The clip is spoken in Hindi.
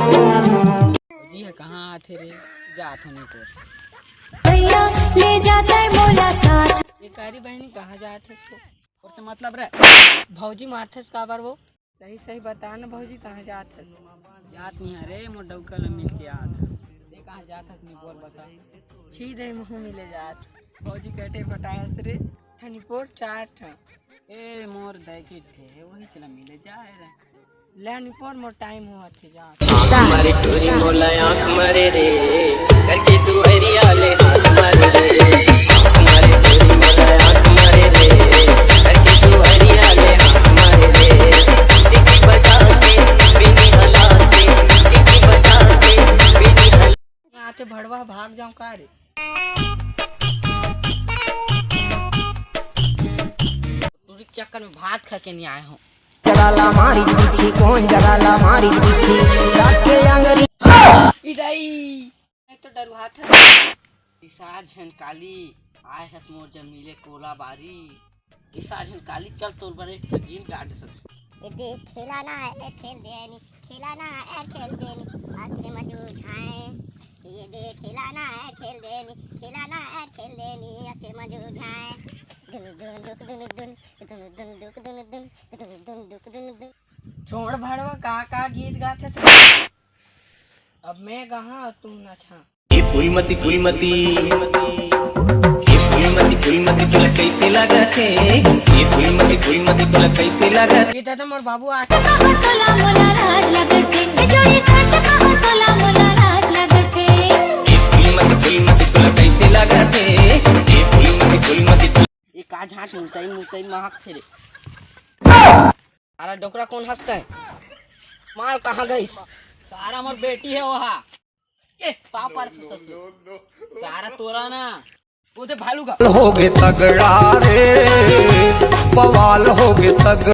जी है कहाँ आते रे जात होने तो भैया ले जाता है मोला साथ। ये कारी बहनी कहाँ जात है इसको और से मतलब रे भौजी मारथस का बार वो सही सही बता ना भौजी कहाँ जात है। जात नहीं है रे मोर डौकल मिल के आत ये कहाँ जात है नहीं बोल बता छी दे मुँह मिले जात भौजी कटे फटायस रे ठनीपोर चार ठा ए मोर दैकी थे वही से मिले जाए रे लेनिपोर मोर टाइम हुआ थे जा हमारे टोरी मोला आँख मारे रे करके तू हरिया ले हाथ मारे रे हमारे टोरी मोला आँख मारे रे करके तू हरिया ले हाथ मारे रे सिटी बजा के बिनी हला के सिटी बजा के बिनी हला आते भड़वा भाग जाऊं का रे टूरी चक्कर में भात खा के नहीं आए हूँ जगाला मारी पीछे कौन जगाला मारी पीछे राके अंगरी इदाई मैं तो डरुआ था इसा झन काली आए हस मोर जमीले कोला बारी इसा झन काली चल तोर बरे गीन गाड़ सक ये दे खिलाना है खेल देनी खिलाना है खेल देनी हाथ से मजू झाए ये दे खिलाना है खेल देनी खिलाना है खेल देनी हाथ से मजू झाए दुन दुन दुक दुन दुन दुन दुन दुक दुन दुन दुन दुन दुक दुन दुन छोड़ भड़वा का गीत गाते अब मैं कहाँ तुम न छा ये फूलमती फूलमती तोला कैसे लागत है ये फूलमती तोला कैसे लागत गीता तो मोर बाबू आ कहाँ तोला मोला राज लगते ये जोड़ी खाट कहाँ तोला मोला राज लगते। ये फूलमती तोला कैसे लागत है ये फूलमती ये का झाट मुलताई महक फेरे अरे डोकरा कौन हंसता है माल कहाँ गई सारा मोर बेटी है वहाँ ये पापा रे ससुर सारा तोरा ना वो तो भालू का होगे तगड़ा रे बवाल होगे तगड़ा।